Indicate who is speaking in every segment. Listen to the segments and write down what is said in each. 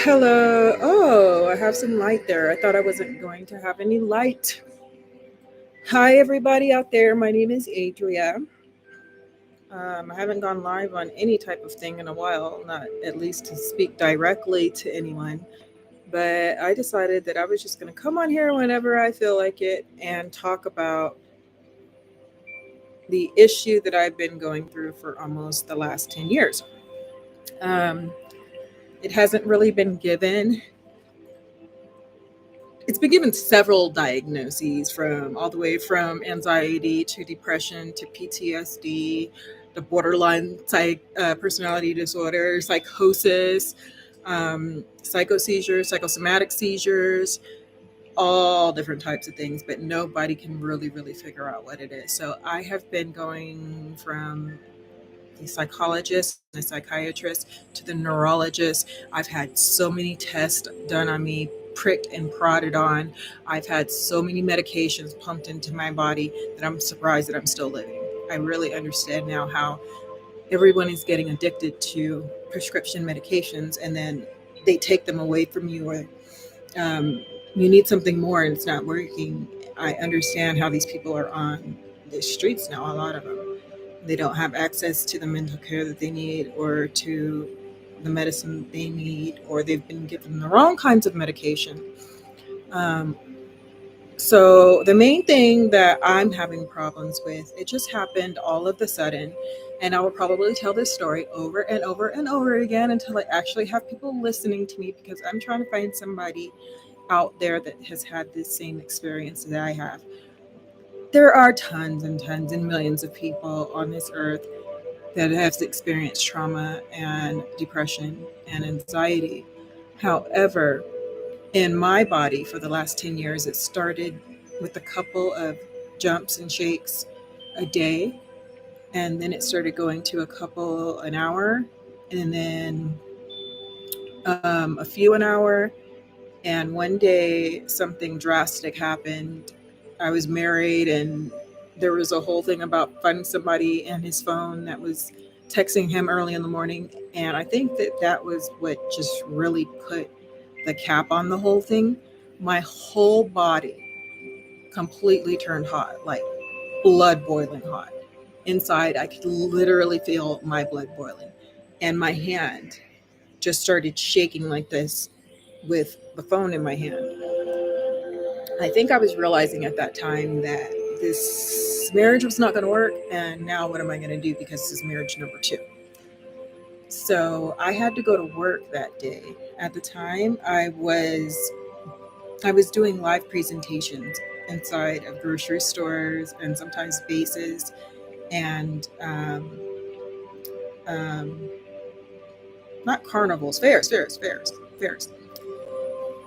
Speaker 1: Hello. Oh, I have some light there. I thought I wasn't going to have any light. Hi, everybody out there. My name is Adria. I haven't gone live on any type of thing in a while, not at least to speak directly to anyone. But I decided that I was just going to come on here whenever I feel like it and talk about the issue that I've been going through for almost the last 10 years. Um, it hasn't really been given It's been given several diagnoses from all the way from anxiety to depression to PTSD, the borderline personality disorder, psychosis, psychoseizures, psychosomatic seizures, all different types of things, but nobody can really figure out what it is. So I have been going from the psychologist and the psychiatrist to the neurologist. I've had so many tests done on me, pricked and prodded on. I've had so many medications pumped into my body that I'm surprised that I'm still living. I really understand now how everyone is getting addicted to prescription medications, and then they take them away from you, or um, you need something more and it's not working. I understand how these people are on the streets now, a lot of them. They don't have access to the mental care that they need or to the medicine they need, or they've been given the wrong kinds of medication. Um, so the main thing that I'm having problems with, it just happened all of the sudden. And I will probably tell this story over and over and over again until I actually have people listening to me, because I'm trying to find somebody out there that has had this same experience that I have. There are tons and tons and millions of people on this earth that has experienced trauma and depression and anxiety. However, in my body for the last 10 years, it started with a couple of jumps and shakes a day. And then it started going to a couple an hour, and then a few an hour. And one day, something drastic happened. I was married, and there was a whole thing about finding somebody in his phone that was texting him early in the morning. And I think that that was what just really put the cap on the whole thing. My whole body completely turned hot, like blood boiling hot. Inside, I could literally feel my blood boiling. And my hand just started shaking like this with the phone in my hand. I think I was realizing at that time that this marriage was not going to work. And now what am I going to do, because this is marriage number two? So I had to go to work that day. At the time, I was doing live presentations inside of grocery stores and sometimes bases, and um, not carnivals, fairs.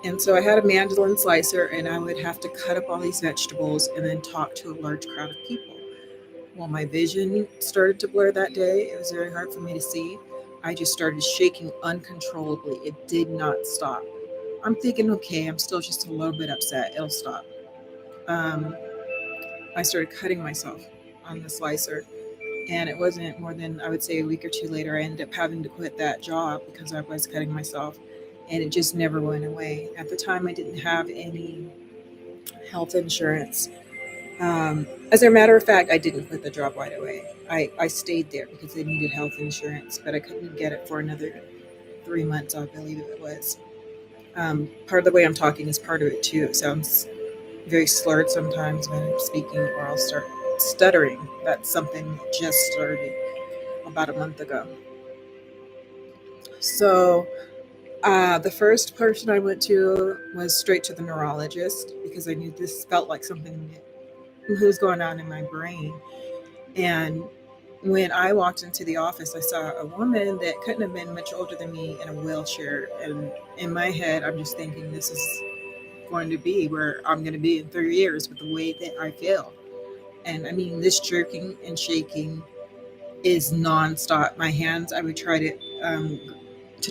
Speaker 1: And so I had a mandolin slicer, and I would have to cut up all these vegetables and then talk to a large crowd of people. Well, my vision started to blur that day. It was very hard for me to see. I just started shaking uncontrollably. It did not stop. I'm thinking, okay, I'm still just a little bit upset. It'll stop. Um, I started cutting myself on the slicer. And it wasn't more than, I would say, a week or two later, I ended up having to quit that job because I was cutting myself. And it just never went away. At the time, I didn't have any health insurance. As a matter of fact, I didn't quit the job right away. I stayed there because they needed health insurance, but I couldn't get it for another 3 months, I believe it was. Part of the way I'm talking is part of it too. It sounds very slurred sometimes when I'm speaking, or I'll start stuttering. That's something that just started about a month ago. So the first person I went to was straight to the neurologist, because I knew this felt like something that was going on in my brain. And when I walked into the office, I saw a woman that couldn't have been much older than me in a wheelchair. And in my head, I'm just thinking, this is going to be where I'm going to be in 3 years with the way that I feel. And I mean, this jerking and shaking is nonstop. My hands, I would try to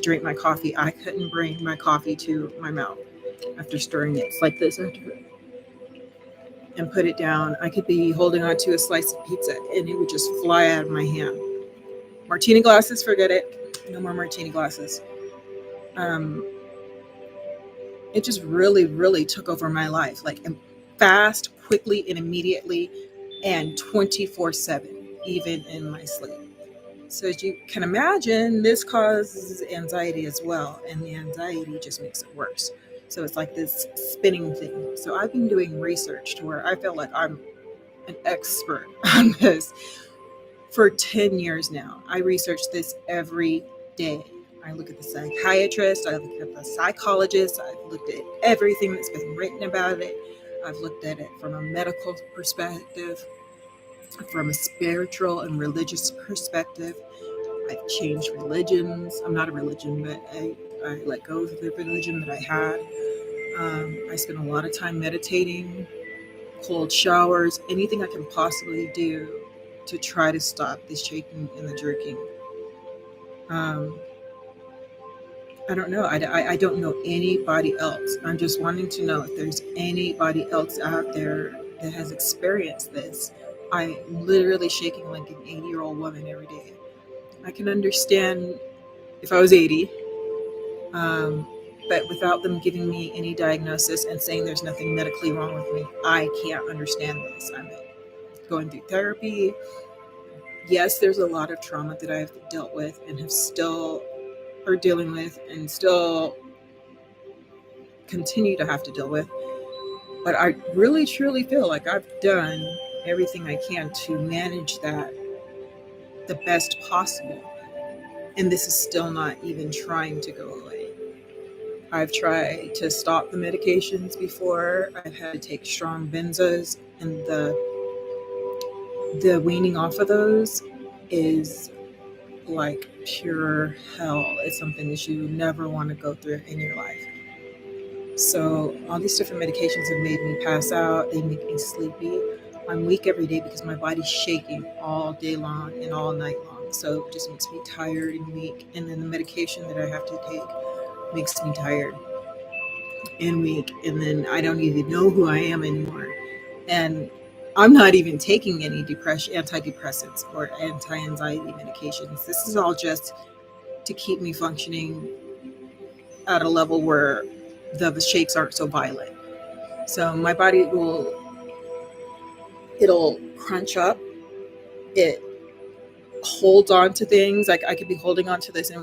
Speaker 1: drink my coffee. I couldn't bring my coffee to my mouth after stirring it. It's like this. I have to and put it down. I could be holding on to a slice of pizza and it would just fly out of my hand. Martini glasses, forget it. No more martini glasses. Um, it just really, really took over my life, like fast, quickly, and immediately, and 24/7, even in my sleep. So as you can imagine, this causes anxiety as well, and the anxiety just makes it worse. So it's like this spinning thing. So I've been doing research to where I feel like I'm an expert on this for 10 years now. I research this every day. I look at the psychiatrist, I look at the psychologist, I've looked at everything that's been written about it. I've looked at it from a medical perspective, from a spiritual and religious perspective. I've changed religions. I'm not a religion, but I let go of the religion that I had. I spent a lot of time meditating, cold showers, anything I can possibly do to try to stop the shaking and the jerking. Um, I don't know. I don't know anybody else. I'm just wanting to know if there's anybody else out there that has experienced this. I'm literally shaking like an 80-year-old woman every day. I can understand if I was 80, but without them giving me any diagnosis and saying there's nothing medically wrong with me, I can't understand this. I'm going through therapy. Yes, there's a lot of trauma that I've dealt with and have still are dealing with and still continue to have to deal with. But I really truly feel like I've done everything I can to manage that the best possible. And this is still not even trying to go away. I've tried to stop the medications before. I've had to take strong benzos, and the weaning off of those is like pure hell. It's something that you never want to go through in your life. So all these different medications have made me pass out. They make me sleepy. I'm weak every day because my body's shaking all day long and all night long. So it just makes me tired and weak. And then the medication that I have to take makes me tired and weak. And then I don't even know who I am anymore. And I'm not even taking any antidepressants or anti-anxiety medications. This is all just to keep me functioning at a level where the shakes aren't so violent. So my body it'll crunch up. It holds on to things. Like I could be holding on to this and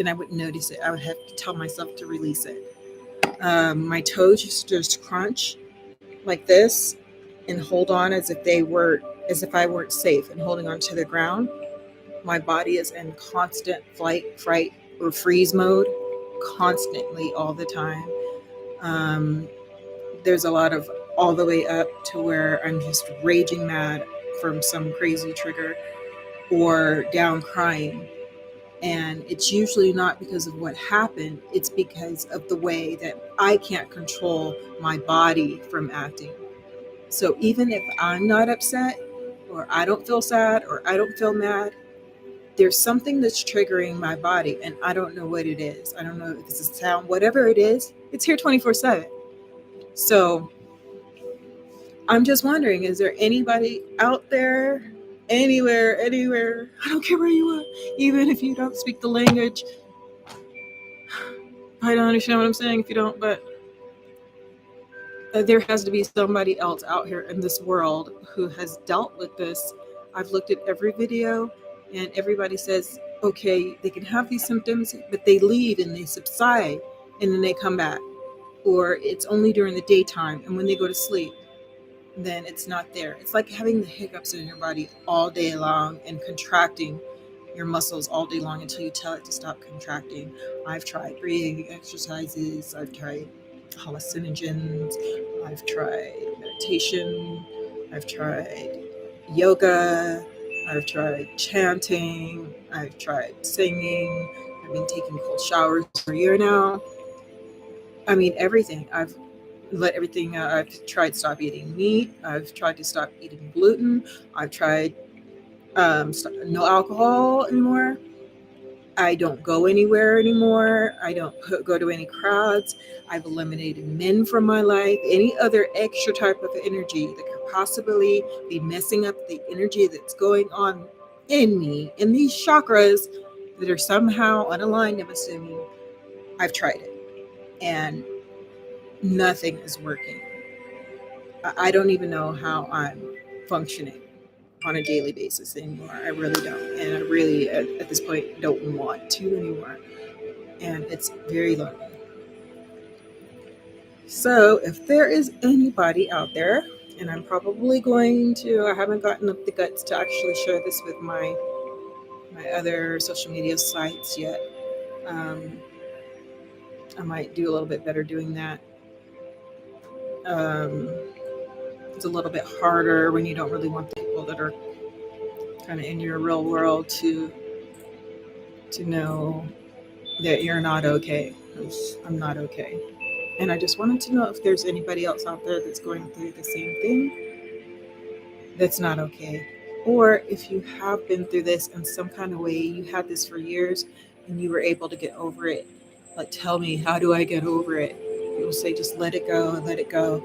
Speaker 1: I wouldn't notice it. I would have to tell myself to release it. My toes just crunch like this and hold on as if I weren't safe and holding on to the ground. My body is in constant flight, fright, or freeze mode constantly all the time. There's a lot of all the way up to where I'm just raging mad from some crazy trigger or down crying. And it's usually not because of what happened, it's because of the way that I can't control my body from acting. So even if I'm not upset, or I don't feel sad, or I don't feel mad, there's something that's triggering my body, and I don't know what it is. I don't know if it's a sound, whatever it is, it's here 24/7. So I'm just wondering, is there anybody out there, anywhere, I don't care where you are, even if you don't speak the language, I don't understand what I'm saying if you don't, but there has to be somebody else out here in this world who has dealt with this. I've looked at every video, and everybody says, okay, they can have these symptoms, but they leave and they subside, and then they come back. Or it's only during the daytime, and when they go to sleep, then it's not there. It's like having the hiccups in your body all day long and contracting your muscles all day long until you tell it to stop contracting. I've tried breathing exercises, I've tried hallucinogens, I've tried meditation, I've tried yoga, I've tried chanting, I've tried singing, I've been taking cold showers for a year now. I mean, everything. I've let everything I've tried to stop eating meat. I've tried to stop eating gluten. I've tried no alcohol anymore. I don't go anywhere anymore. I don't go to any crowds. I've eliminated men from my life. Any other extra type of energy that could possibly be messing up the energy that's going on in me, in these chakras that are somehow unaligned, I'm assuming, I've tried it. And nothing is working. I don't even know how I'm functioning on a daily basis anymore. I really don't. And I really, at this point, don't want to anymore. And it's very lonely. So, if there is anybody out there, and I'm probably going to, I haven't gotten up the guts to actually share this with my other social media sites yet. Um, I might do a little bit better doing that. Um, it's a little bit harder when you don't really want the people that are kind of in your real world to know that you're not okay. 'Cause I'm not okay. And I just wanted to know if there's anybody else out there that's going through the same thing that's not okay. Or if you have been through this in some kind of way, you had this for years and you were able to get over it. Like, tell me, how do I get over it? People say, just let it go, let it go.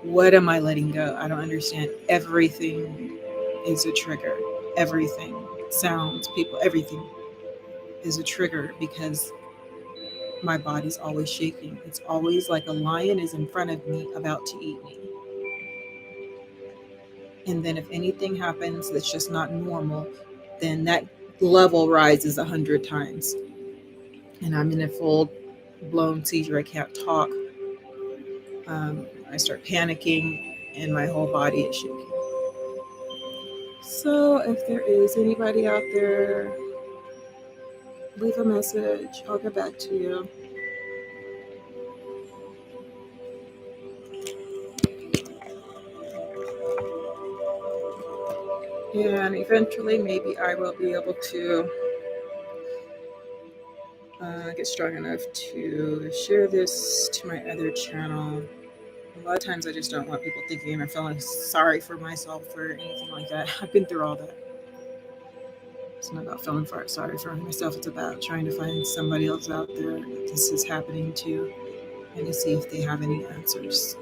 Speaker 1: What am I letting go? I don't understand. Everything is a trigger. Everything, sounds, people, everything is a trigger because my body's always shaking. It's always like a lion is in front of me about to eat me. And then if anything happens that's just not normal, then that level rises 100 times. And I'm in a full blown seizure. I can't talk. I start panicking and my whole body is shaking. So if there is anybody out there, leave a message. I'll get back to you. And eventually, maybe I will be able to get strong enough to share this to my other channel. A lot of times I just don't want people thinking I'm feeling sorry for myself or anything like that. I've been through all that. It's not about feeling sorry for myself. It's about trying to find somebody else out there that this is happening to and to see if they have any answers.